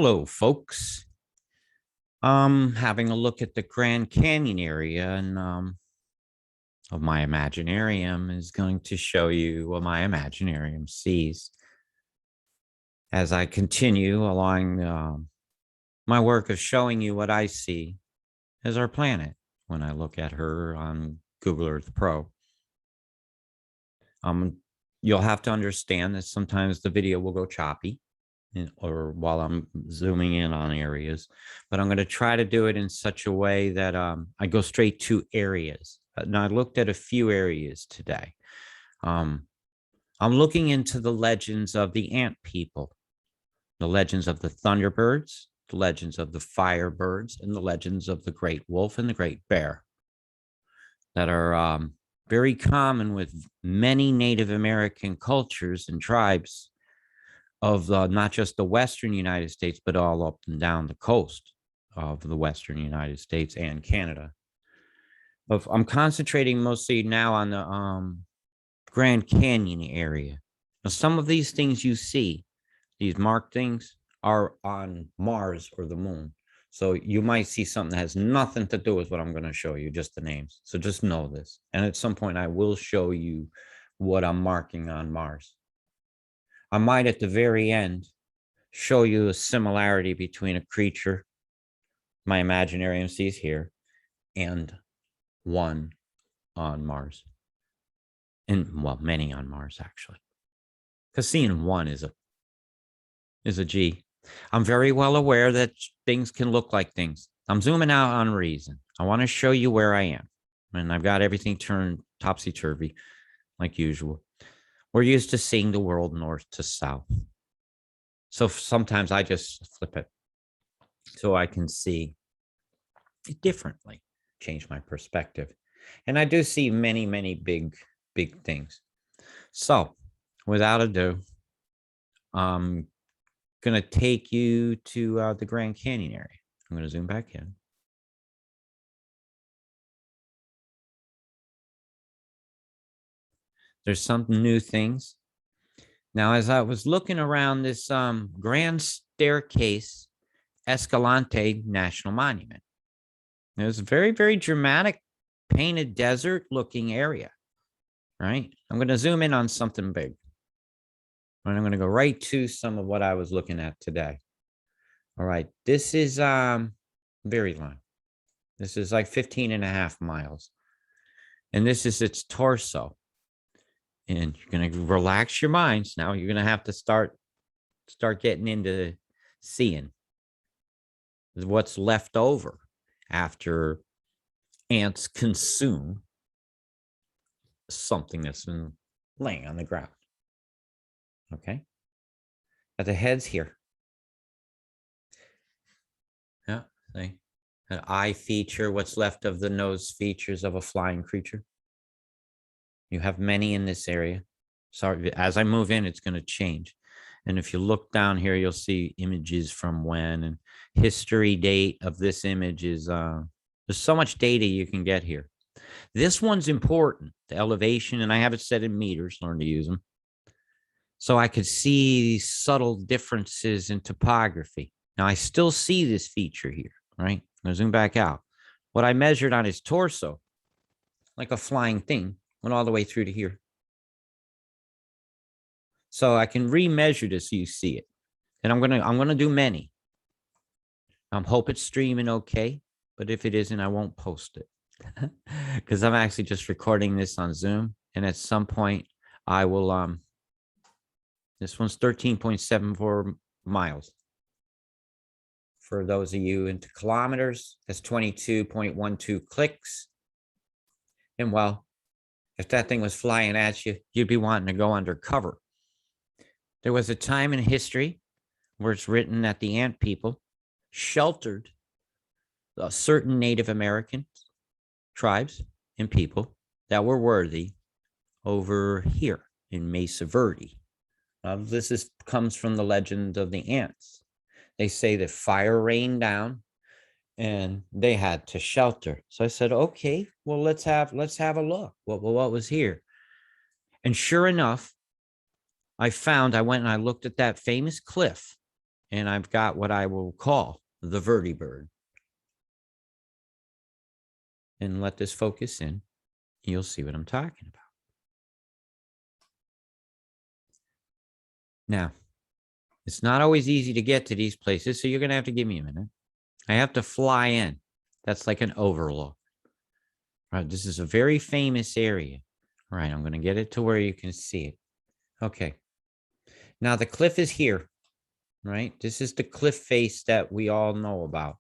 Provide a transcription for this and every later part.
Hello, folks. Having a look at the Grand Canyon area and of my Imaginarium is going to show you what my Imaginarium sees as I continue along my work of showing you what I see as our planet when I look at her on Google Earth Pro. You'll have to understand that sometimes the video will go choppy or while I'm zooming in on areas, but I'm going to try to do it in such a way that I go straight to areas. Now, I looked at a few areas today. I'm looking into the legends of the ant people, the legends of the thunderbirds, the legends of the firebirds, and the legends of the great wolf and the great bear that are very common with many Native American cultures and tribes of not just the Western United States, but all up and down the coast of the Western United States and Canada. I'm concentrating mostly now on the Grand Canyon area. Now, some of these things you see, these marked things, are on Mars or the moon. So you might see something that has nothing to do with what I'm going to show you, just the names. So just know this. And at some point, I will show you what I'm marking on Mars. I might, at the very end, show you a similarity between a creature my Imaginarium sees here and one on Mars. And, well, many on Mars, actually. Because seeing one is a G. I'm very well aware that things can look like things. I'm zooming out on reason. I want to show you where I am. And I've got everything turned topsy-turvy, like usual. We're used to seeing the world north to south. So sometimes I just flip it so I can see it differently, change my perspective. And I do see many, many big things. So without ado, I'm going to take you to the Grand Canyon area. I'm going to zoom back in. There's some new things. Now, as I was looking around this Grand Staircase Escalante National Monument, it was a very, very dramatic, painted desert looking area, right? I'm going to zoom in on something big. And I'm going to go right to some of what I was looking at today. All right, this is very long. This is like 15 and a half miles. And this is its torso. And you're going to relax your minds. Now you're going to have to start getting into seeing what's left over after ants consume something that's been laying on the ground. Okay. At the head's here. Yeah. See? An eye feature, what's left of the nose features of a flying creature. You have many in this area. Sorry, as I move in, it's going to change. And if you look down here, you'll see images from when and history date of this image is, there's so much data you can get here. This one's important, the elevation, and I have it set in meters, learn to use them. So I could see subtle differences in topography. Now I still see this feature here, right? I'm going to zoom back out. What I measured on his torso, like a flying thing, went all the way through to here. So I can remeasure this so you see it. And I'm gonna do many. I hope it's streaming okay, but if it isn't, I won't post it. Because I'm actually just recording this on Zoom. And at some point I will this one's 13.74 miles. For those of you into kilometers, that's 22.12 clicks. And well, if that thing was flying at you, you'd be wanting to go undercover. There was a time in history where it's written that the ant people sheltered certain Native American tribes and people that were worthy over here in Mesa Verdi. This comes from the legend of the ants. They say that fire rained down and they had to shelter. So I said, okay, well, let's have a look. What was here? And sure enough, I went and I looked at that famous cliff and I've got what I will call the Verdi Bird. And let this focus in. You'll see what I'm talking about. Now, it's not always easy to get to these places, so you're going to have to give me a minute. I have to fly in. That's like an overlook. All right, this is a very famous area. All right, I'm going to get it to where you can see it. Okay. Now, the cliff is here, right? This is the cliff face that we all know about.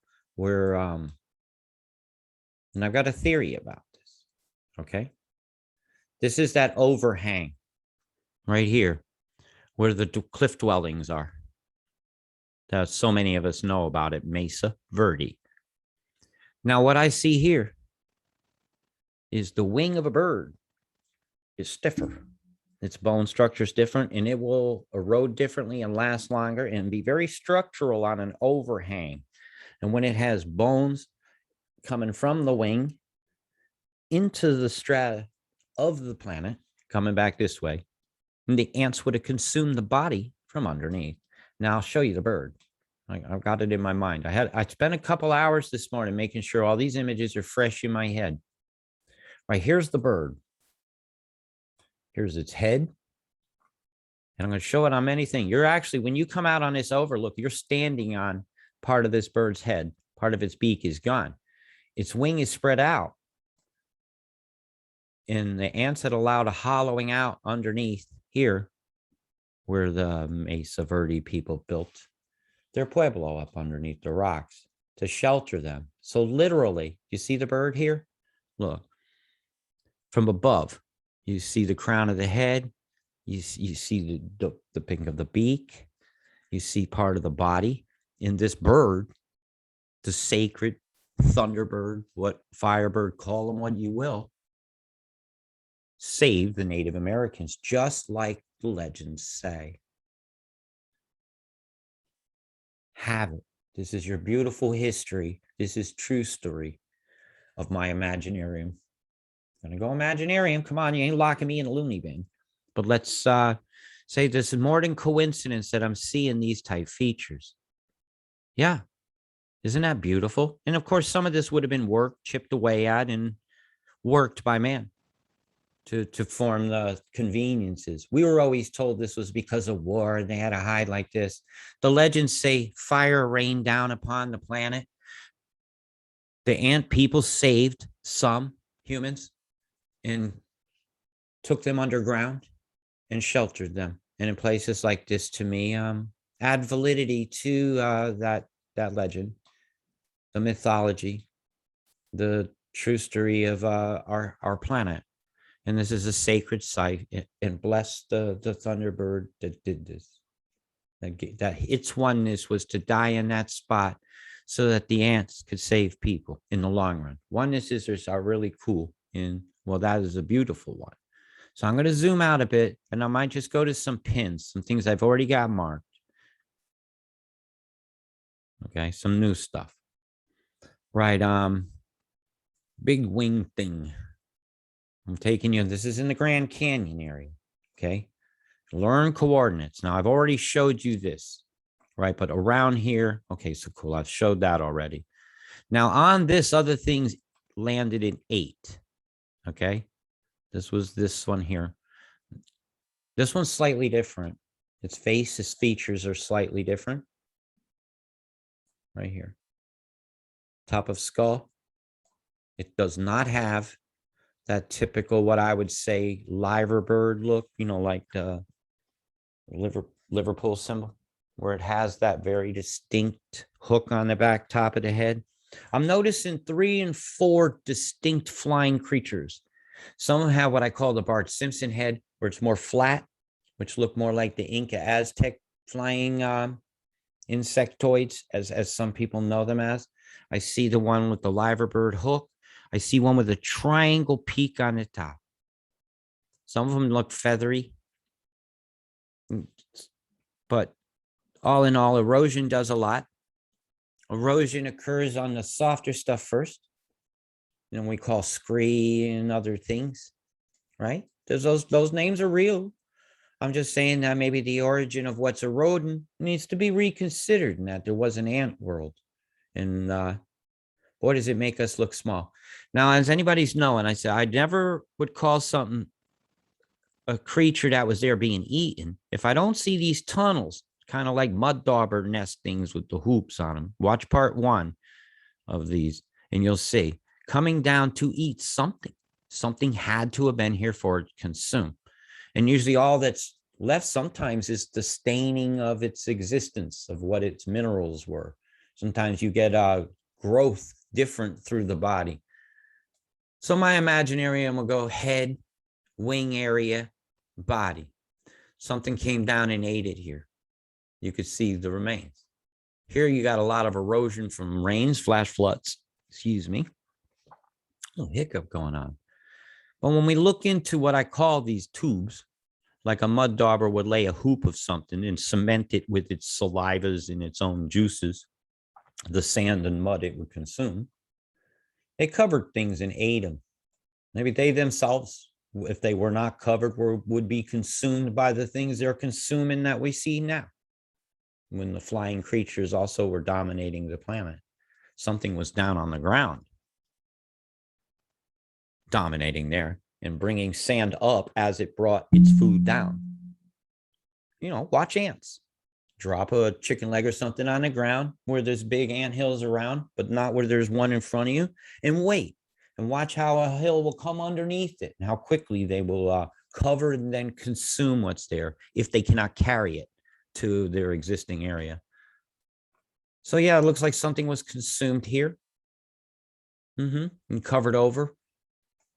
And I've got a theory about this, okay? This is that overhang right here where the cliff dwellings are. That so many of us know about it, Mesa Verdi. Now, what I see here is the wing of a bird is stiffer. Its bone structure is different, and it will erode differently and last longer and be very structural on an overhang. And when it has bones coming from the wing into the strata of the planet, coming back this way, and the ants would have consumed the body from underneath. Now I'll show you the bird. I've got it in my mind. I spent a couple hours this morning making sure all these images are fresh in my head. Right, here's the bird. Here's its head. And I'm going to show it on many things. You're actually, when you come out on this overlook, you're standing on part of this bird's head. Part of its beak is gone. Its wing is spread out. And the ants had allowed a hollowing out underneath here where the Mesa Verde people built their pueblo up underneath the rocks to shelter them. So literally, you see the bird here? Look, from above, you see the crown of the head. You see the pink of the beak. You see part of the body. In this bird, the sacred thunderbird, what firebird, call them what you will, saved the Native Americans, just like the legends say. Have it. This is your beautiful history. This is true story of my Imaginarium. I'm gonna go Imaginarium. Come on, you ain't locking me in a loony bin. But let's say this is more than coincidence that I'm seeing these type features. Yeah, isn't that beautiful? And of course, some of this would have been worked, chipped away at, and worked by man to form the conveniences. We were always told this was because of war and they had to hide like this. The legends say fire rained down upon the planet. The ant people saved some humans and took them underground and sheltered them. And in places like this, to me, add validity to that legend, the mythology, the true story of our planet. And this is a sacred site, and bless the Thunderbird that did this. That its oneness was to die in that spot so that the ants could save people in the long run. Oneness are really cool. And well, that is a beautiful one. So I'm going to zoom out a bit, and I might just go to some pins, some things I've already got marked. Okay, some new stuff. Right, big wing thing. I'm taking you, this is in the Grand Canyon area, okay? Learn coordinates. Now, I've already showed you this, right? But around here, okay, so cool. I've showed that already. Now, on this, other things landed in 8, okay? This was this one here. This one's slightly different. Its face, its features are slightly different. Right here. Top of skull. It does not have that typical, what I would say, liver bird look, you know, like the Liverpool symbol, where it has that very distinct hook on the back top of the head. I'm noticing 3 and 4 distinct flying creatures. Some have what I call the Bart Simpson head, where it's more flat, which look more like the Inca Aztec flying insectoids, as some people know them as. I see the one with the liver bird hook. I see one with a triangle peak on the top. Some of them look feathery, but all in all, erosion does a lot. Erosion occurs on the softer stuff first, and we call scree and other things, right? Those names are real. I'm just saying that maybe the origin of what's a rodent needs to be reconsidered, and that there was an ant world. And boy, does it make us look small. Now, as anybody's knowing, I said I never would call something a creature that was there being eaten if I don't see these tunnels, kind of like mud dauber nest things with the hoops on them. Watch part 1 of these, and you'll see coming down to eat something. Something had to have been here for it to consume. And usually all that's left sometimes is the staining of its existence, of what its minerals were. Sometimes you get growth different through the body. So my Imaginarium will go head, wing area, body. Something came down and ate it here. You could see the remains. Here you got a lot of erosion from rains, flash floods, excuse me. A little hiccup going on. But when we look into what I call these tubes, like a mud dauber would lay a hoop of something and cement it with its salivas and its own juices, the sand and mud it would consume. They covered things and ate them. Maybe they themselves, if they were not covered, would be consumed by the things they're consuming that we see now. When the flying creatures also were dominating the planet, something was down on the ground, dominating there and bringing sand up as it brought its food down. You know, watch ants. Drop a chicken leg or something on the ground where there's big ant hills around, but not where there's one in front of you, and wait and watch how a hill will come underneath it and how quickly they will cover and then consume what's there if they cannot carry it to their existing area. So yeah, it looks like something was consumed here and covered over.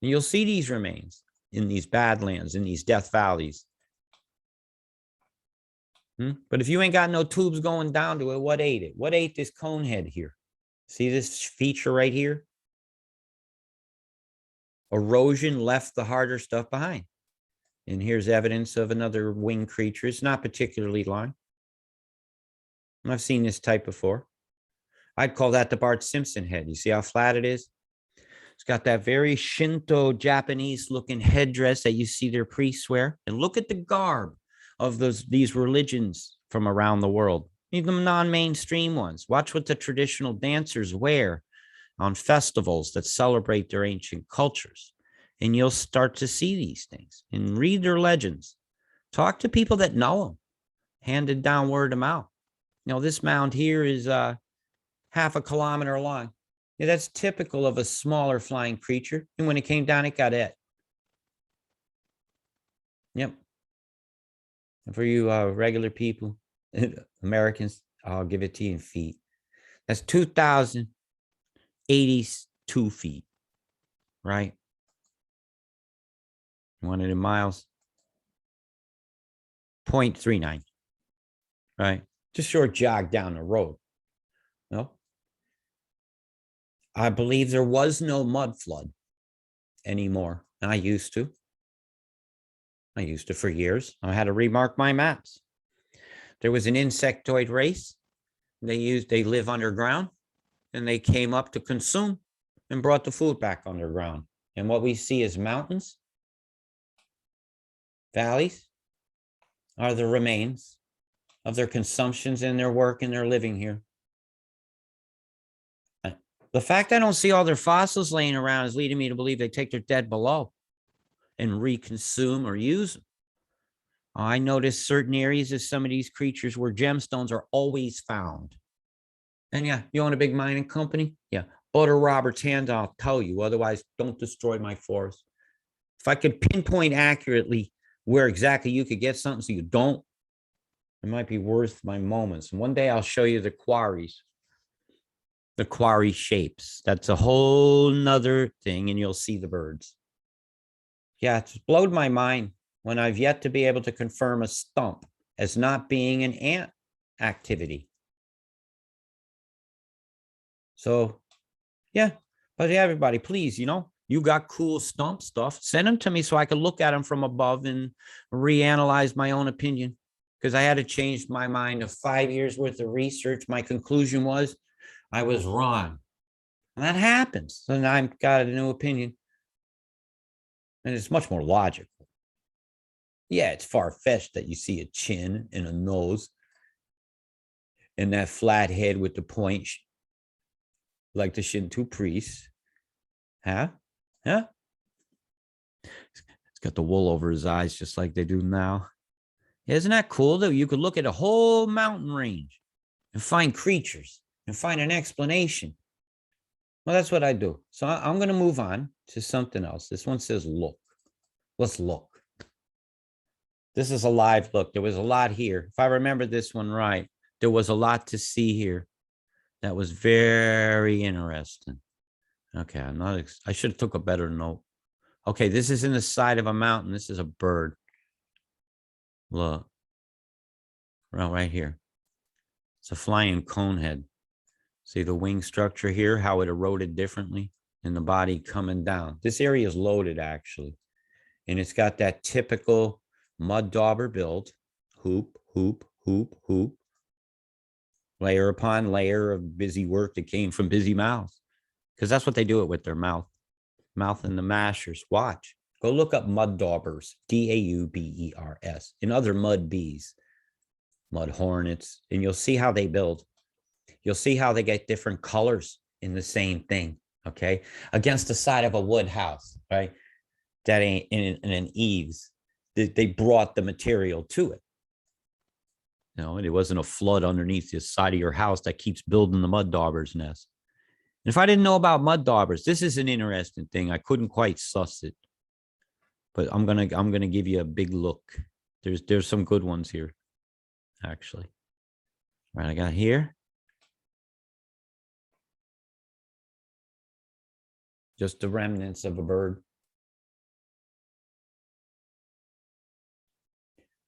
And you'll see these remains in these badlands, in these death valleys. But if you ain't got no tubes going down to it, what ate it? What ate this cone head here? See this feature right here? Erosion left the harder stuff behind. And here's evidence of another winged creature. It's not particularly long. I've seen this type before. I'd call that the Bart Simpson head. You see how flat it is? It's got that very Shinto Japanese looking headdress that you see their priests wear. And look at the garb of these religions from around the world, even the non-mainstream ones. Watch what the traditional dancers wear on festivals that celebrate their ancient cultures. And you'll start to see these things and read their legends. Talk to people that know them, handed down word of mouth. You know, this mound here is half a kilometer long. Yeah, that's typical of a smaller flying creature. And when it came down, it got it. Yep. And for you regular people, Americans, I'll give it to you in feet. That's 2,082 feet, right? You want it in miles? 0.39, right? Just short jog down the road. No, I believe there was no mud flood anymore. I used to for years. I had to remark my maps. There was an insectoid race. They live underground, and they came up to consume and brought the food back underground. And what we see as mountains, valleys, are the remains of their consumptions and their work and their living here. The fact I don't see all their fossils laying around is leading me to believe they take their dead below and reconsume or use them. I noticed certain areas of some of these creatures where gemstones are always found. And yeah, you own a big mining company? Yeah, order Robert's hand, I'll tell you. Otherwise, don't destroy my forest. If I could pinpoint accurately where exactly you could get something so you don't, it might be worth my moments. And one day I'll show you the quarries, the quarry shapes. That's a whole nother thing, and you'll see the birds. Yeah, it's blown my mind when I've yet to be able to confirm a stump as not being an ant activity. So, yeah, but everybody, please, you got cool stump stuff, send them to me so I can look at them from above and reanalyze my own opinion, because I had to change my mind of 5 years worth of research. My conclusion was I was wrong. And that happens. So now I've got a new opinion. And it's much more logical. Yeah, it's far-fetched that you see a chin and a nose and that flat head with the point like the Shinto priests. Huh? Huh? It's got the wool over his eyes just like they do now. Isn't that cool that you could look at a whole mountain range and find creatures and find an explanation? Well, that's what I do. So I'm going to move on to something else. This one says look. Let's look. This is a live look. There was a lot here. If I remember this one right, there was a lot to see here. That was very interesting. Okay, I should have took a better note. Okay, this is in the side of a mountain. This is a bird. Look. Right here. It's a flying cone head. See the wing structure here, how it eroded differently and the body coming down. This area is loaded actually. And it's got that typical mud dauber build. Hoop, hoop, hoop, hoop. Layer upon layer of busy work that came from busy mouths. Because that's what they do it with their mouth. Mouth and the mashers. Watch. Go look up mud daubers. Daubers. And other mud bees. Mud hornets. And you'll see how they build. You'll see how they get different colors in the same thing. Okay. Against the side of a wood house. Right. That ain't in an eaves. They brought the material to it. You know, and it wasn't a flood underneath the side of your house that keeps building the mud dauber's nest. And if I didn't know about mud daubers, this is an interesting thing. I couldn't quite suss it, but I'm gonna give you a big look. There's some good ones here, actually. All right, I got here. Just the remnants of a bird.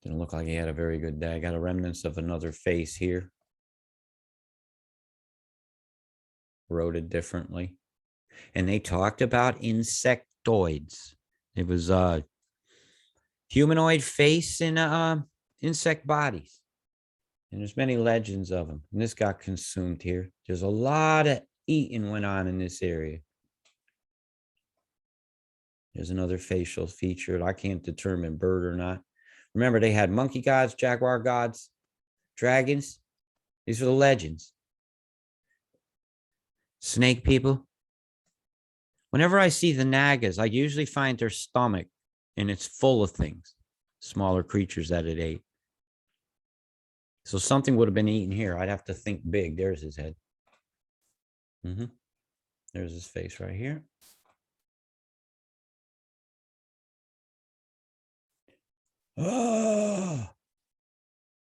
Didn't look like he had a very good day. I got a remnants of another face here. Wrote differently. And they talked about insectoids. It was a humanoid face in insect bodies. And there's many legends of them. And this got consumed here. There's a lot of eating went on in this area. There's another facial feature. I can't determine bird or not. Remember, they had monkey gods, jaguar gods, dragons. These are the legends. Snake people. Whenever I see the Nagas, I usually find their stomach and it's full of things, smaller creatures that it ate. So something would have been eaten here. I'd have to think big. There's his head. There's his face right here. Oh,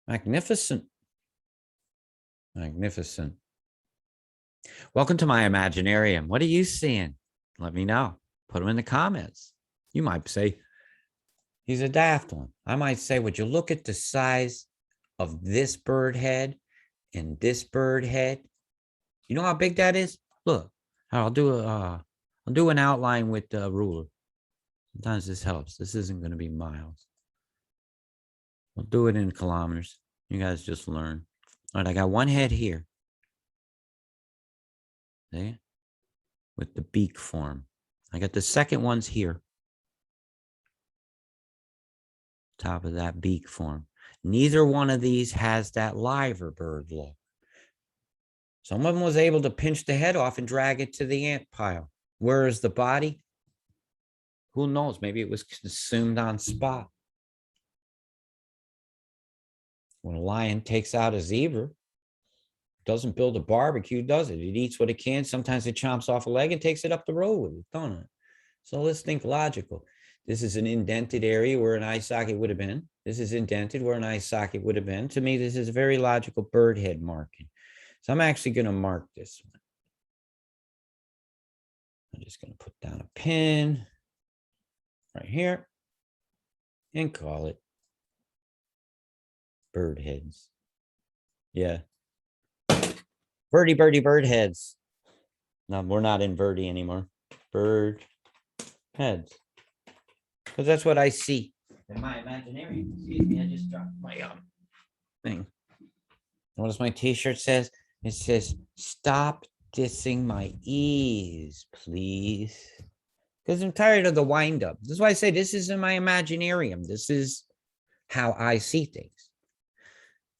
magnificent. Magnificent. Welcome to my Imaginarium. What are you seeing? Let me know. Put them in the comments. You might say, he's a daft one. I might say, would you look at the size of this bird head and this bird head? You know how big that is? Look, I'll do an outline with the ruler. Sometimes this helps. This isn't going to be miles. We'll do it in kilometers. You guys just learn. All right, I got one head here. See? With the beak form. I got the second ones here. Top of that beak form. Neither one of these has that liver bird look. Some of them was able to pinch the head off and drag it to the ant pile. Where is the body? Who knows? Maybe it was consumed on spot. When a lion takes out a zebra, doesn't build a barbecue, does it? It eats what it can. Sometimes it chomps off a leg and takes it up the road with it, don't it? So let's think logical. This is an indented area where an eye socket would have been. This is indented where an eye socket would have been. To me, this is a very logical bird head marking. So I'm actually going to mark this one. I'm just going to put down a pin right here and call it bird heads. Yeah. Verdi Bird heads. No, we're not in Verdi anymore. Bird heads. Because that's what I see in my Imaginarium. Excuse me, I just dropped my thing. Notice my t-shirt says? It says, stop dissing my ease, please. Because I'm tired of the wind-up. This is why I say this is in my Imaginarium. This is how I see things,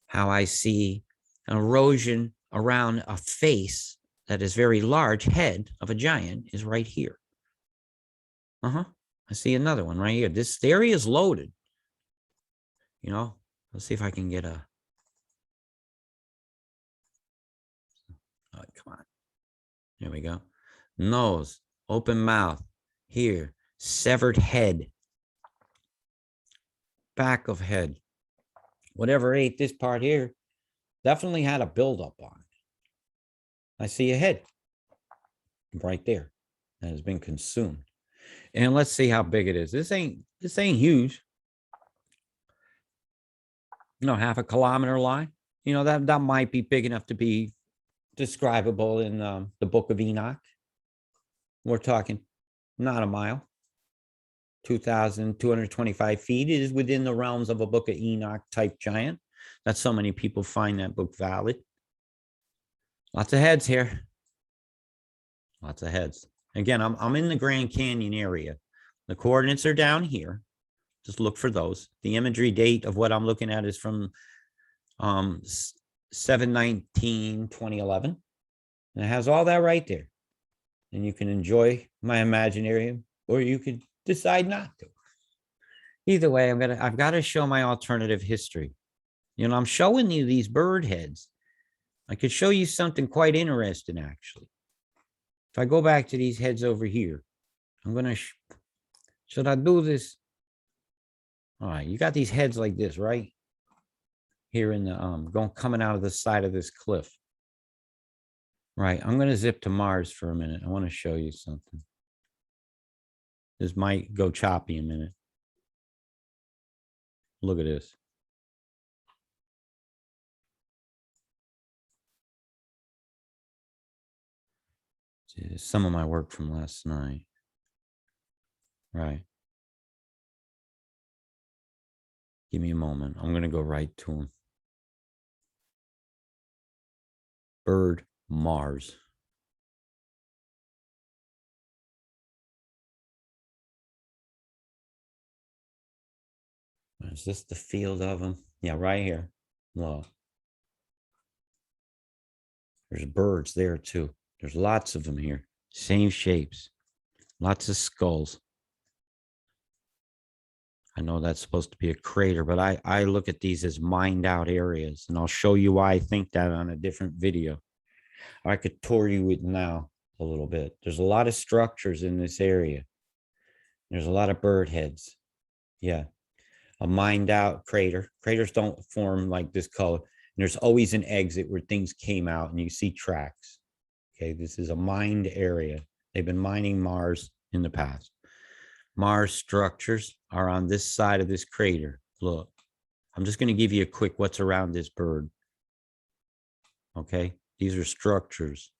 how I see an erosion around a face that is very large, head of a giant is right here. I see another one right here. This area is loaded. You know, let's see if I can get a. Oh, come on. There we go. Nose, open mouth. Here, severed head. Back of head. Whatever ate this part here definitely had a buildup on it. I see a head right there that has been consumed. And let's see how big it is. This ain't huge. Half a kilometer line. That might be big enough to be describable in the Book of Enoch. We're talking not a mile. 2,225 feet is within the realms of a Book of Enoch type giant. That's so many people find that book valid. Lots of heads here. Lots of heads. Again, I'm in the Grand Canyon area. The coordinates are down here. Just look for those. The imagery date of what I'm looking at is from 7/19/2011. And it has all that right there. And you can enjoy my Imaginarium, or you could decide not to. Either way, I've got to show my alternative history. I'm showing you these bird heads. I could show you something quite interesting, actually. If I go back to these heads over here, I'm going to, should I do this? All right, you got these heads like this, right? Here in the, coming out of the side of this cliff. Right, I'm going to zip to Mars for a minute. I want to show you something. This might go choppy a minute. Look at this. Some of my work from last night. Right. Give me a moment. I'm going to go right to him. Bird, Mars. Is this the field of them? Yeah, right here. Look. There's birds there too. There's lots of them here. Same shapes. Lots of skulls. I know that's supposed to be a crater, but I look at these as mined out areas, and I'll show you why I think that on a different video. I could tour you with now a little bit. There's a lot of structures in this area. There's a lot of bird heads. Yeah. A mined out crater. Craters don't form like this color. And there's always an exit where things came out and you see tracks. Okay, this is a mined area. They've been mining Mars in the past. Mars structures are on this side of this crater. Look, I'm just going to give you a quick what's around this bird. Okay, these are structures.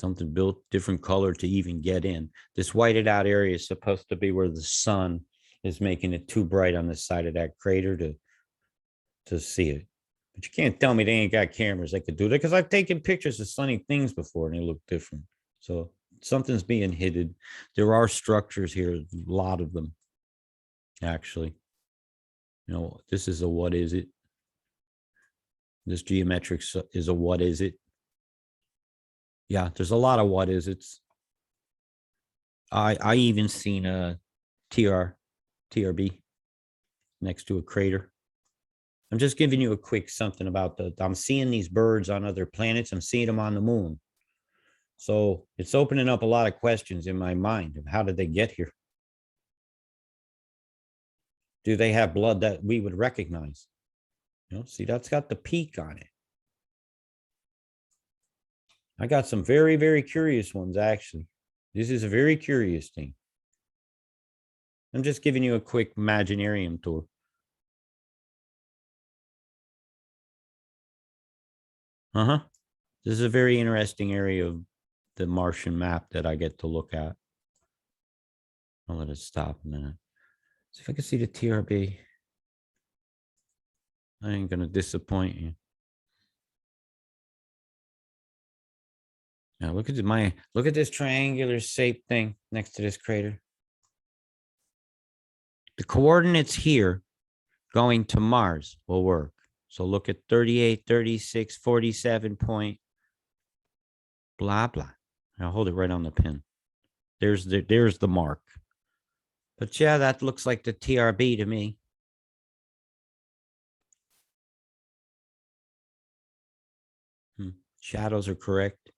Something built different color to even get in. This whited out area is supposed to be where the sun is making it too bright on the side of that crater to see it. But you can't tell me they ain't got cameras that could do that, because I've taken pictures of sunny things before and they look different. So something's being hidden. There are structures here, a lot of them, actually. This is a what is it? This geometric is a what is it? Yeah, there's a lot of what is it's. I even seen a TRB next to a crater. I'm just giving you a quick something about I'm seeing these birds on other planets. I'm seeing them on the moon. So it's opening up a lot of questions in my mind of how did they get here? Do they have blood that we would recognize? See, that's got the peak on it. I got some very, very curious ones, actually. This is a very curious thing. I'm just giving you a quick Imaginarium tour. This is a very interesting area of the Martian map that I get to look at. I'll let it stop a minute. See if I can see the TRB. I ain't gonna disappoint you. Now look at this triangular shaped thing next to this crater. The coordinates here going to Mars will work. So look at 38, 36, 47 point, blah, blah. I'll hold it right on the pin. There's the mark. But yeah, that looks like the TRB to me. Shadows are correct.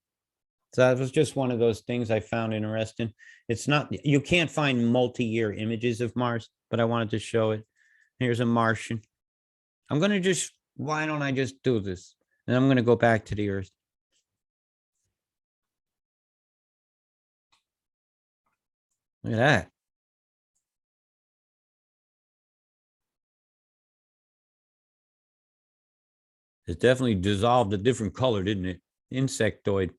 So that was just one of those things I found interesting. It's not, you can't find multi-year images of Mars, but I wanted to show it. Here's a Martian. I'm going to just, why don't I just do this? And I'm going to go back to the Earth. Look at that. It definitely dissolved a different color, didn't it? Insectoid.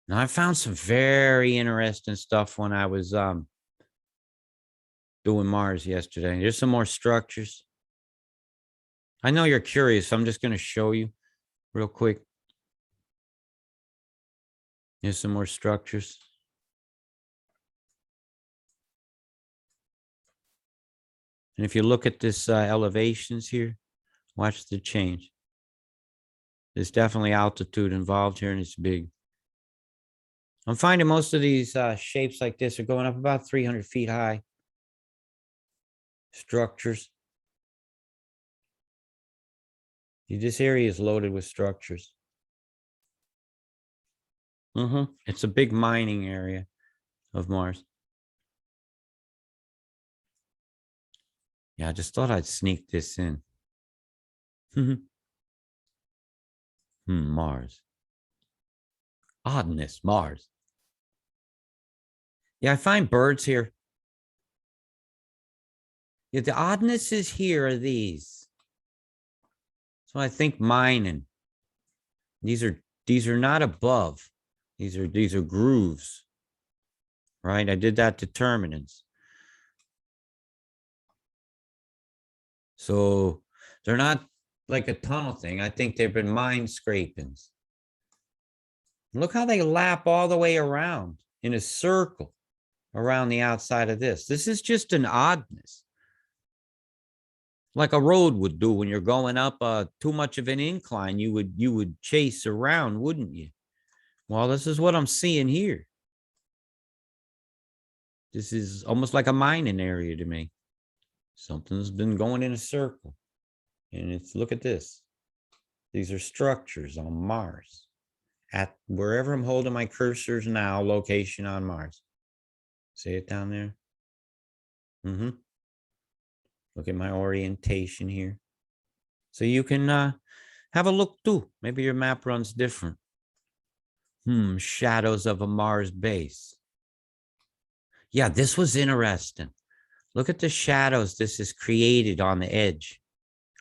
Now I found some very interesting stuff when I was doing Mars yesterday. There's some more structures. I know you're curious, so I'm just going to show you real quick. Here's some more structures. And if you look at this elevations here, watch the change. There's definitely altitude involved here, and it's big. I'm finding most of these shapes like this are going up about 300 feet high. Structures. This area is loaded with structures. It's a big mining area of Mars. Yeah, I just thought I'd sneak this in. Mars. Oddness, Mars. Yeah, I find birds here. Yeah, the oddnesses here are these. So I think mining. These are not above. These are grooves. Right? I did that determinants. So they're not like a tunnel thing. I think they've been mine scrapings. Look how they lap all the way around in a circle around the outside of this. This is just an oddness. Like a road would do when you're going up too much of an incline, you would chase around, wouldn't you? Well, this is what I'm seeing here. This is almost like a mining area to me. Something's been going in a circle. And it's, look at this. These are structures on Mars. At wherever I'm holding my cursors now, location on Mars. See it down there? Look at my orientation here. So you can have a look too. Maybe your map runs different. Shadows of a Mars base. Yeah, this was interesting. Look at the shadows this is created on the edge.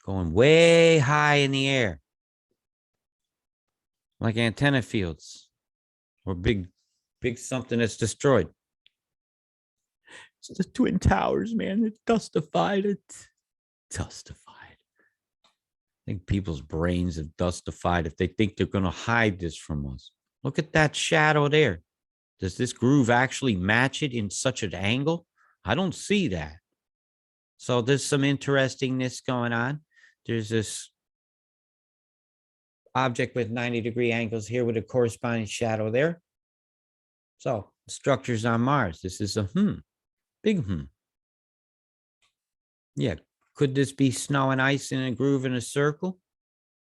Going way high in the air. Like antenna fields. Or big something that's destroyed. It's the Twin Towers, man. It dustified it. Dustified. I think people's brains have dustified if they think they're going to hide this from us. Look at that shadow there. Does this groove actually match it in such an angle? I don't see that. So there's some interestingness going on. There's this object with 90-degree angles here with a corresponding shadow there. So structures on Mars. This is a big Yeah. Could this be snow and ice in a groove in a circle?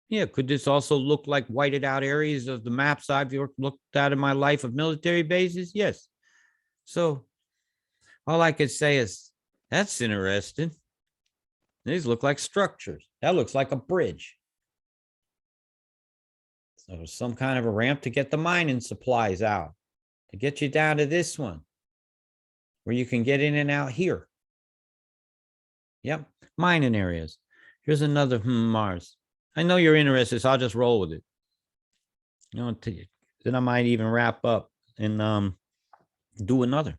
Yeah. Could this also look like whited out areas of the maps I've looked at in my life of military bases? Yes. So all I could say is that's interesting. These look like structures. That looks like a bridge. So some kind of a ramp to get the mining supplies out, to get you down to this one, where you can get in and out here. Yep, mining areas. Here's another Mars. I know you're interested, so I'll just roll with it. Then I might even wrap up and do another.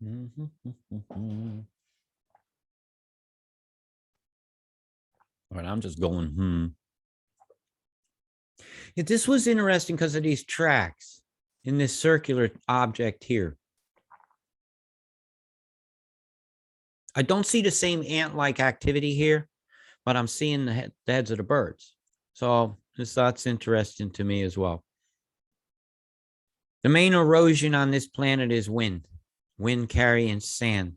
All right, I'm just going, Yeah, this was interesting because of these tracks. in this circular object here. I don't see the same ant-like activity here, but I'm seeing the heads of the birds. So that's interesting to me as well. The main erosion on this planet is wind carrying sand.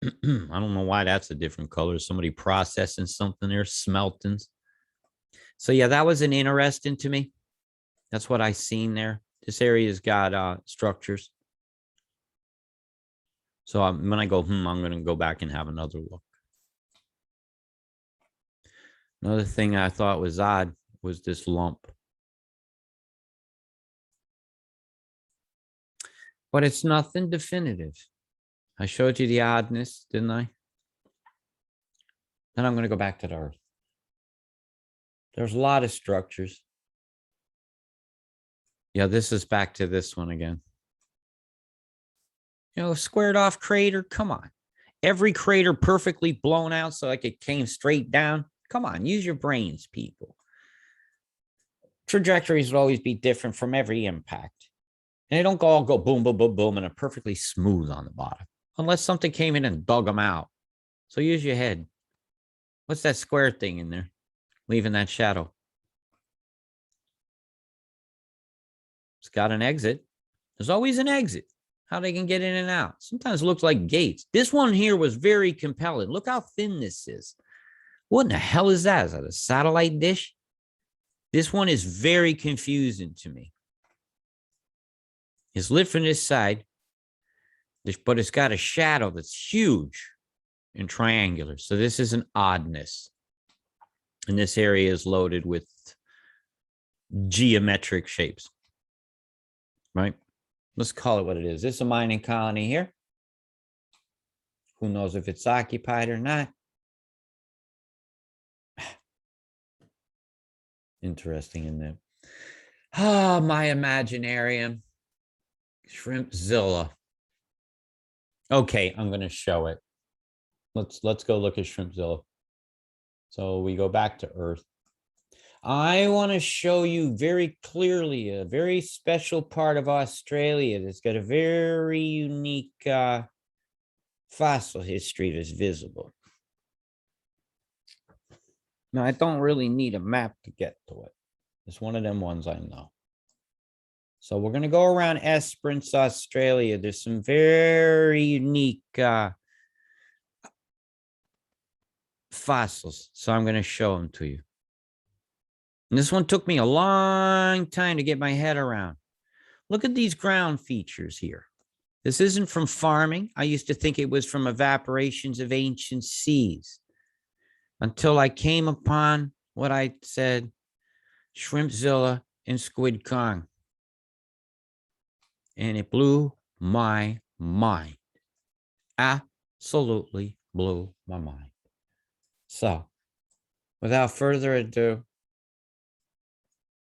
I don't know why that's a different color. Somebody processing something there, smelting. So yeah, that was an interesting to me. That's what I seen there. This area's got structures. So when I go, I'm going to go back and have another look. Another thing I thought was odd was this lump. But it's nothing definitive. I showed you the oddness, didn't I? Then I'm going to go back to the Earth. There's a lot of structures. Yeah, this is back to this one again. You know, squared off crater. Come on. Every crater perfectly blown out so like it came straight down. Come on, use your brains, people. Trajectories would always be different from every impact. And they don't all go boom, boom, boom, boom, and are perfectly smooth on the bottom. Unless something came in and dug them out. So use your head. What's that square thing in there? Leaving that shadow. It's got an exit. There's always an exit. How they can get in and out. Sometimes it looks like gates. This one here was very compelling. Look how thin this is. What in the hell is that? Is that a satellite dish? This one is very confusing to me. It's lit from this side, but it's got a shadow that's huge and triangular. So this is an oddness. And this area is loaded with geometric shapes. Right? Let's call it what it is. This is a mining colony here. Who knows if it's occupied or not? Interesting, isn't it? Ah, my Imaginarium. Shrimpzilla. Okay, I'm going to show it. Let's go look at Shrimpzilla. So we go back to Earth. I want to show you very clearly a very special part of Australia that's got a very unique fossil history that's visible. Now, I don't really need a map to get to it. It's one of them ones I know. So we're going to go around Esperance, Australia. There's some very unique fossils. So I'm going to show them to you. And this one took me a long time to get my head around. Look at these ground features here. This isn't from farming. I used to think it was from evaporations of ancient seas until I came upon what I said, Shrimpzilla and Squid Kong. And it blew my mind. Absolutely blew my mind. So, without further ado,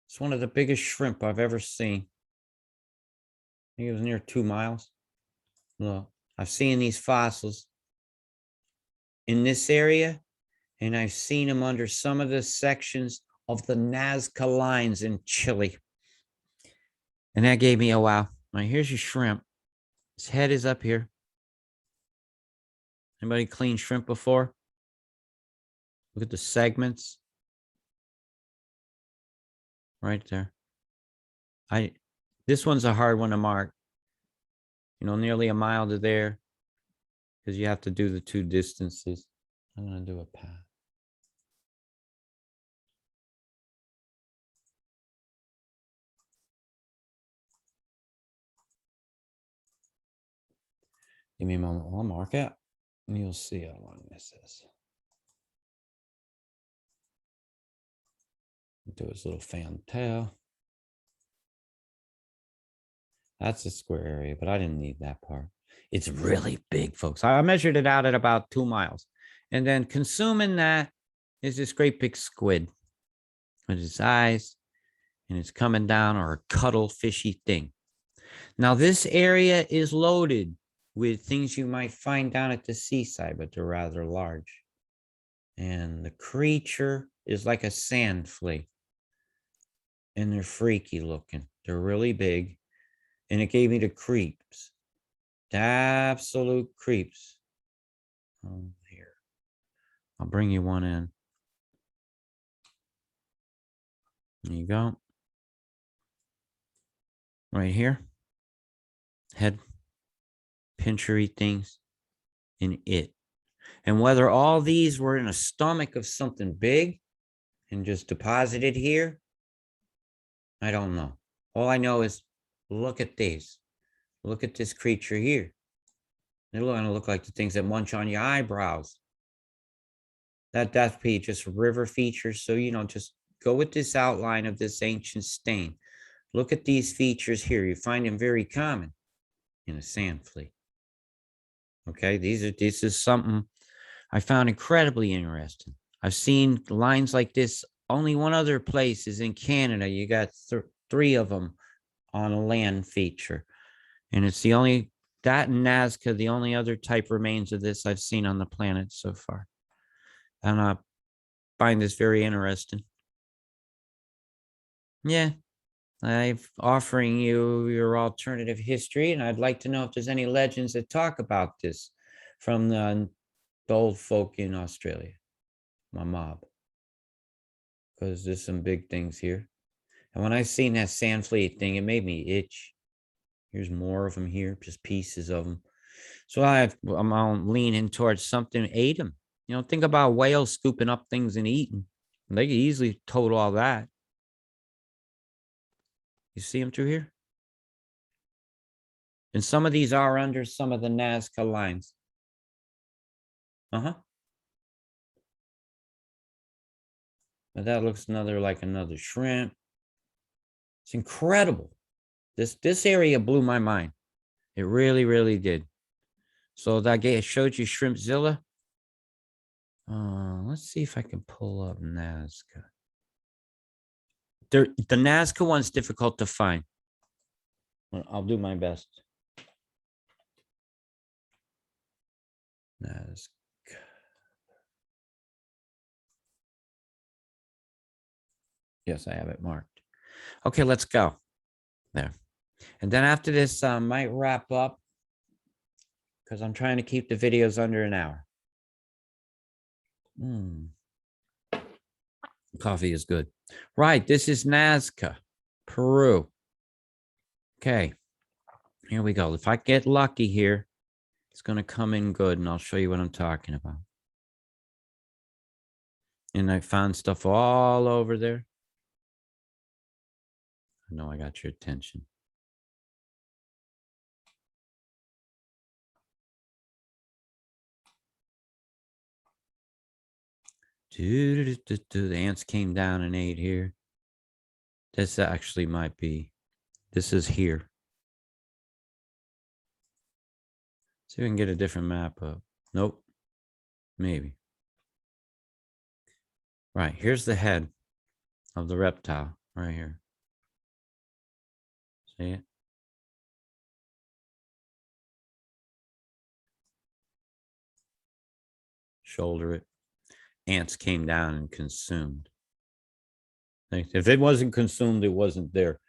it's one of the biggest shrimp I've ever seen. I think it was near 2 miles. Look, I've seen these fossils in this area, and I've seen them under some of the sections of the Nazca lines in Chile. And that gave me a wow. Now, here's your shrimp. His head is up here. Anybody cleaned shrimp before? Look at the segments. Right there. This one's a hard one to mark. You know, nearly a mile to there, because you have to do the 2 distances. I'm going to do a path. Give me a moment while I mark it, and you'll see how long this is. Do his little fantail. That's a square area, but I didn't need that part. It's really big, folks. I measured it out at about 2 miles. And then consuming that is this great big squid with its eyes, and it's coming down, or a cuttle fishy thing. Now, this area is loaded with things you might find down at the seaside, but they're rather large. And the creature is like a sand flea. And they're freaky looking. They're really big. And it gave me the creeps. The absolute creeps. Oh, here. I'll bring you one in. There you go. Right here. Head pinchery things in it. And whether all these were in a stomach of something big and just deposited here, I don't know. All I know is look at these. Look at this creature here. They're going to look like the things that munch on your eyebrows. That'd be just river features. So, just go with this outline of this ancient stain. Look at these features here. You find them very common in a sand flea. Okay, this is something I found incredibly interesting. I've seen lines like this only one other place is in Canada. You got three of them on a land feature. And it's the only, that and Nazca, the only other type remains of this I've seen on the planet so far. And I find this very interesting. Yeah, I'm offering you your alternative history, and I'd like to know if there's any legends that talk about this from the old folk in Australia, my mob, because there's some big things here. And when I seen that sand flea thing, it made me itch. Here's more of them here, just pieces of them. So I'm leaning towards something ate them. Think about whales scooping up things and eating. They could easily total all that. You see them through here? And some of these are under some of the Nazca lines. But that looks like another shrimp. It's incredible. This area blew my mind. It really, really did. So that showed you Shrimpzilla. Let's see if I can pull up Nazca. The Nazca one's difficult to find. I'll do my best. Nazca. Yes, I have it marked. Okay, let's go. There. And then after this, I might wrap up because I'm trying to keep the videos under an hour. Coffee is good. Right, this is Nazca Peru. Okay, here we go. If I get lucky here, it's going to come in good, and I'll show you what I'm talking about. And I found stuff all over there. I know I got your attention. The ants came down and ate here. This actually might be. This is here. See if we can get a different map up. Nope. Maybe. Right. Here's the head of the reptile right here. See it? Shoulder it. Ants came down and consumed. If it wasn't consumed, it wasn't there.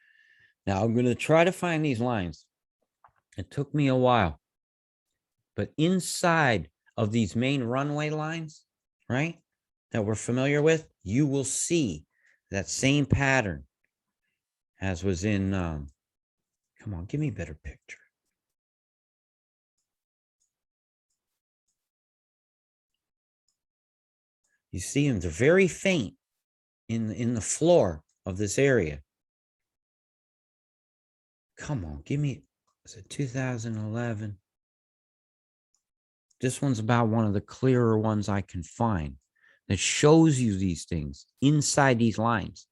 Now I'm going to try to find these lines. It took me a while. But inside of these main runway lines, right, that we're familiar with, you will see that same pattern as was in, come on, give me a better picture. You see them, they're very faint in the floor of this area. Come on, give me, is it 2011? This one's about one of the clearer ones I can find that shows you these things inside these lines.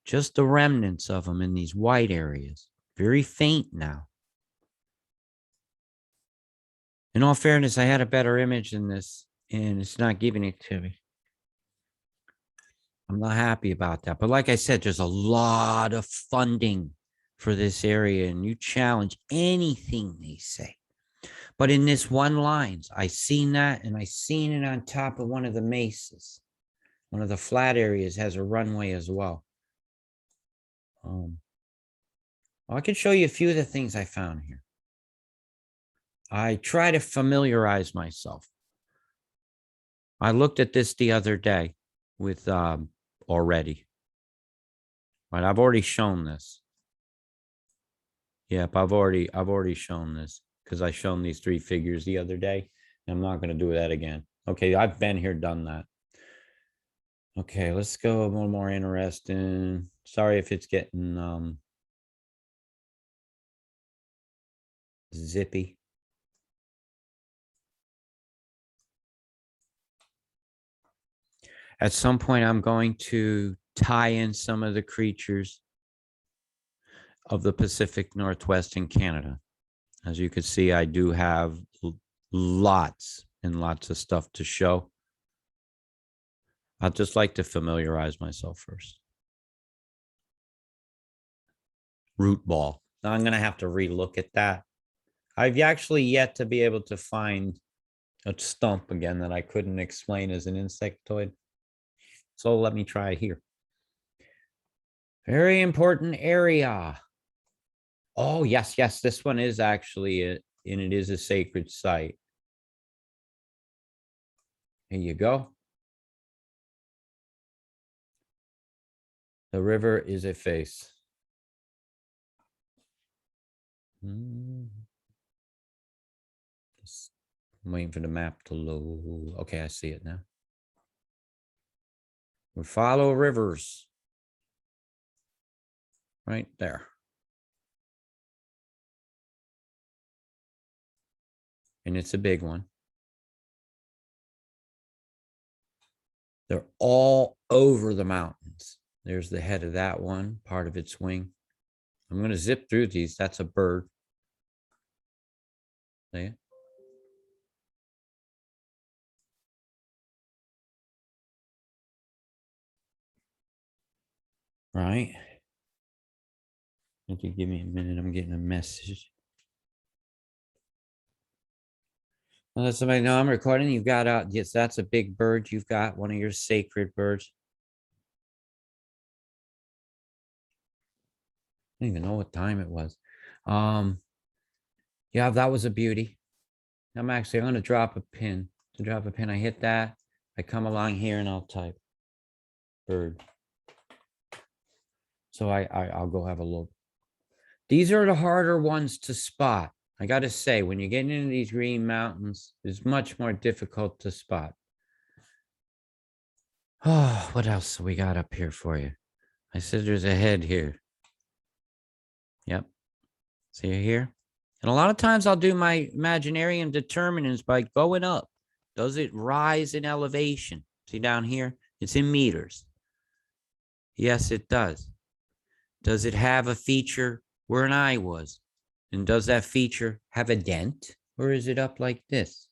Just the remnants of them in these white areas. Very faint now. In all fairness, I had a better image than this, and it's not giving it to me. I'm not happy about that. But like I said, there's a lot of funding for this area, and you challenge anything they say. But in this one lines, I seen that, and I seen it on top of one of the mesas. One of the flat areas has a runway as well. I can show you a few of the things I found here. I try to familiarize myself. I looked at this the other day with already. Right, I've already shown this. Yep, I've already shown this because I shown these three figures the other day. I'm not going to do that again. Okay, I've been here, done that. Okay, let's go a little more interesting. Sorry if it's getting zippy. At some point, I'm going to tie in some of the creatures of the Pacific Northwest in Canada. As you can see, I do have lots and lots of stuff to show. I'd just like to familiarize myself first. Root ball. Now I'm going to have to relook at that. I've actually yet to be able to find a stump again that I couldn't explain as an insectoid. So let me try here. Very important area. Oh, yes, yes. This one is actually it, and it is a sacred site. Here you go. The river is a face. I'm waiting for the map to load. Okay, I see it now. We follow rivers. Right there. And it's a big one. They're all over the mountains. There's the head of that one, part of its wing. I'm going to zip through these. That's a bird. See it? Right. If you give me a minute, I'm getting a message. Well, let somebody know I'm recording. You've got yes, that's a big bird. You've got one of your sacred birds. I don't even know what time it was. Yeah, that was a beauty. I'm going to drop a pin. To drop a pin, I hit that. I come along here and I'll type bird. So I'll go have a look. These are the harder ones to spot. I got to say, when you get into these green mountains, it's much more difficult to spot. Oh, what else we got up here for you? I said there's a head here. Yep. See it here? And a lot of times I'll do my Imaginarium determinants by going up. Does it rise in elevation? See down here? It's in meters. Yes, it does. Does it have a feature where an eye was? And does that feature have a dent? Or is it up like this?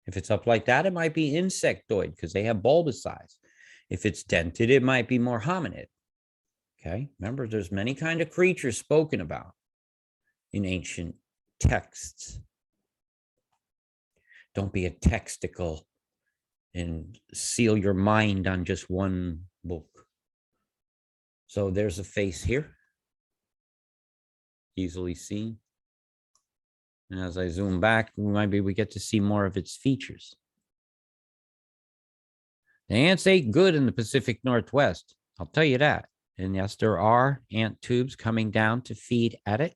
If it's up like that, it might be insectoid because they have bulbous eyes. If it's dented, it might be more hominid. Okay, remember, there's many kind of creatures spoken about in ancient texts. Don't be a texticle and seal your mind on just one book. So there's a face here, easily seen. And as I zoom back, maybe we get to see more of its features. The ants ate good in the Pacific Northwest. I'll tell you that. And yes, there are ant tubes coming down to feed at it.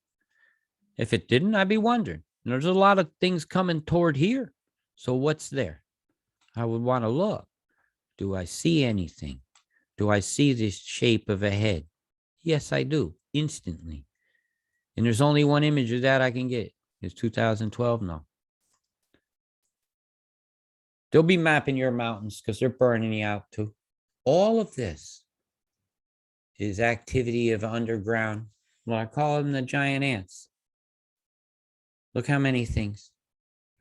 If it didn't, I'd be wondering. And there's a lot of things coming toward here. So what's there? I would want to look. Do I see anything? Do I see this shape of a head? Yes, I do, instantly. And there's only one image of that I can get. It's 2012 now. They'll be mapping your mountains because they're burning you out too. All of this is activity of underground. Well, I call them the giant ants. Look how many things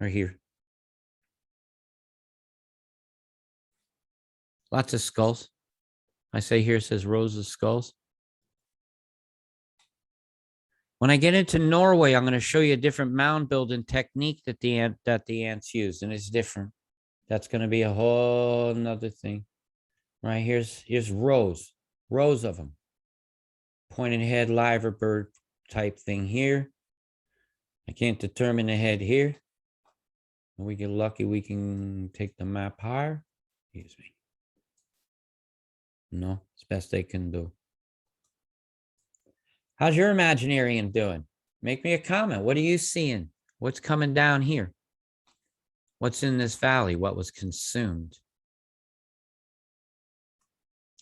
are here. Lots of skulls. I say here, it says rows of skulls. When I get into Norway, I'm going to show you a different mound building technique that the ants use, and it's different. That's going to be a whole nother thing. Right, here's rows of them. Pointed head, liver bird, type thing here. I can't determine the head here. When we get lucky, we can take the map higher. Excuse me. No, it's best they can do. How's your Imaginarium doing? Make me a comment. What are you seeing? What's coming down here? What's in this valley? What was consumed?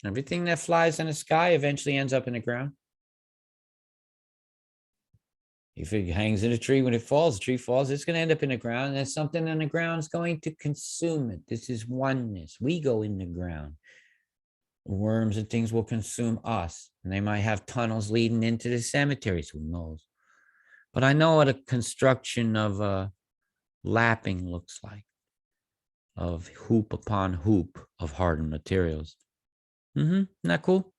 Everything that flies in the sky eventually ends up in the ground. If it hangs in a tree, when it falls, the tree falls, it's going to end up in the ground. And there's something in the ground is going to consume it. This is oneness. We go in the ground. Worms and things will consume us. And they might have tunnels leading into the cemeteries. Who knows? But I know what a construction of a lapping looks like. Of hoop upon hoop of hardened materials. Isn't that cool?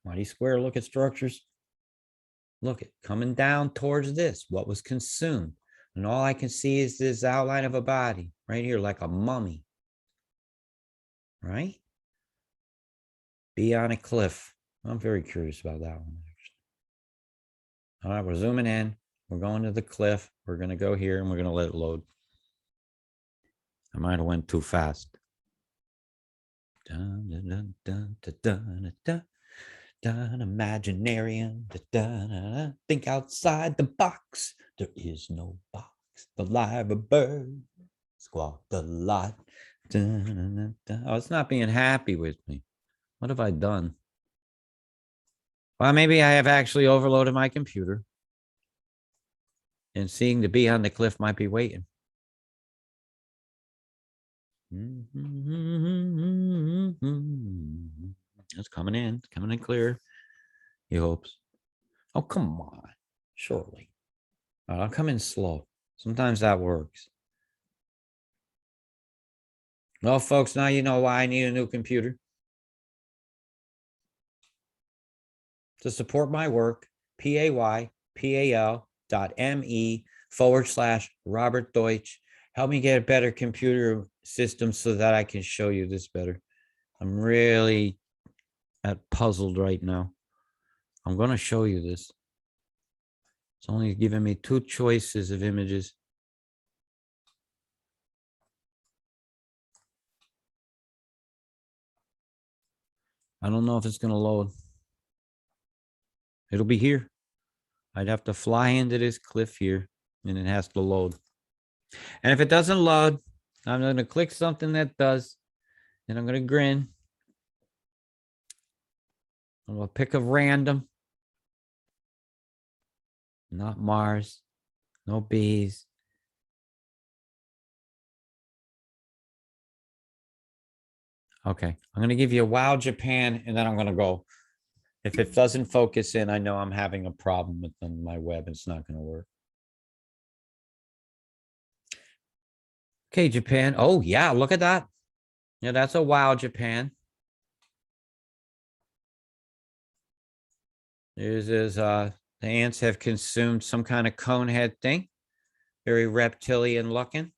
Mighty square, look at structures. Look at coming down towards this, what was consumed. And all I can see is this outline of a body right here, like a mummy. Right? Be on a cliff. I'm very curious about that one. All right, we're zooming in. We're going to the cliff. We're going to go here and we're going to let it load. I might have went too fast. Dun, dun, dun, dun, dun, dun, dun. Dun, Imaginarium. Dun, dun, dun. Think outside the box. There is no box. The live bird squawked a lot. Dun, dun, dun, dun. Oh, it's not being happy with me. What have I done? Well, maybe I have actually overloaded my computer. And seeing the bee on the cliff might be waiting. It's coming in clear. He hopes. Oh, come on. Surely. All right, I'll come in slow. Sometimes that works. Well, folks, now you know why I need a new computer. To support my work, paypal.me/Robert Deutsch. Help me get a better computer system so that I can show you this better. I'm really puzzled right now. I'm going to show you this. It's only giving me 2 choices of images. I don't know if it's going to load. It'll be here. I'd have to fly into this cliff here, and it has to load. And if it doesn't load, I'm going to click something that does, and I'm going to grin. I'm going to pick a random. Not Mars. No bees. Okay. I'm going to give you a Wow Japan, and then I'm going to go. If it doesn't focus in, I know I'm having a problem with my web. It's not going to work. Okay, Japan. Oh, yeah. Look at that. Yeah, that's a Wow Japan. There's the ants have consumed some kind of cone head thing. Very reptilian looking.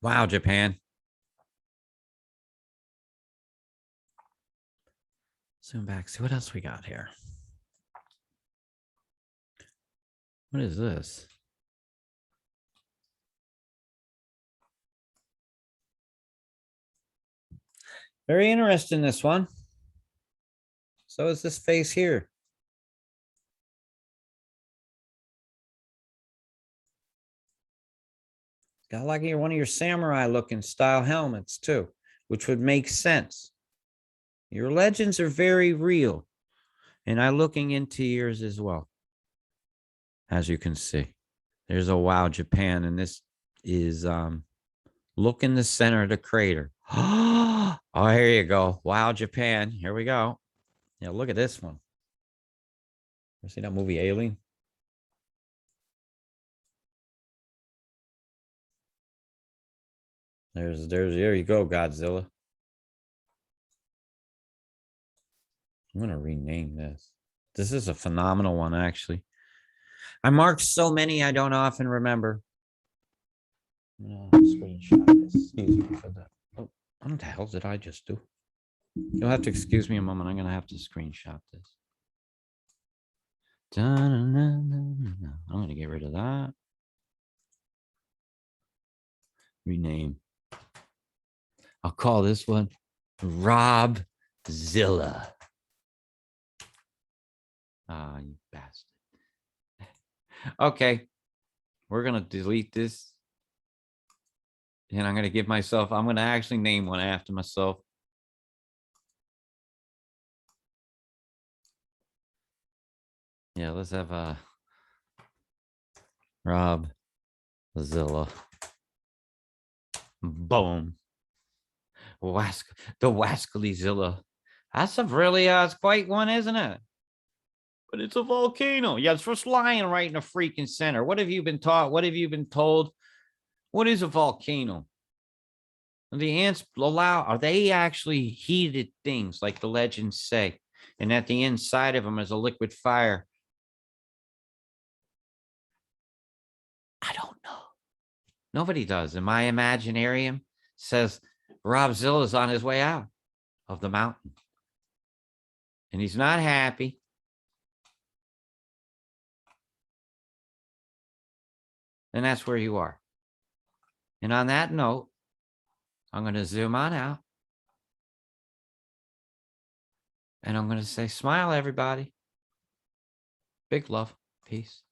Wow, Japan. Zoom back. See what else we got here. What is this? Very interesting, this one. So is this face here. Got like one of your samurai looking style helmets too, which would make sense. Your legends are very real. And I'm looking into yours as well. As you can see, there's a Wow Japan, and this is look in the center of the crater. Oh, here you go. Wow Japan. Here we go. Yeah, look at this one. You see that movie Alien? There you go, Godzilla. I'm gonna rename this. This is a phenomenal one, actually. I marked so many I don't often remember. Screenshot this. Excuse me for that. Oh. What the hell did I just do? You'll have to excuse me a moment. I'm going to have to screenshot this. I'm going to get rid of that. Rename. I'll call this one Rob Zilla. Ah, you bastard. Okay. We're going to delete this. And I'm going to give myself, I'm going to actually name one after myself. Yeah, let's have Rob Zilla. Boom. The Wascally Zilla. That's a really it's quite one, isn't it? But it's a volcano. Yeah, it's just lying right in the freaking center. What have you been taught? What have you been told? What is a volcano? The ants are they actually heated things like the legends say? And at the inside of them is a liquid fire. I don't know. Nobody does. And my Imaginarium says Rob Zilla's on his way out of the mountain. And he's not happy. And that's where you are. And on that note, I'm going to zoom on out. And I'm going to say, smile, everybody. Big love. Peace.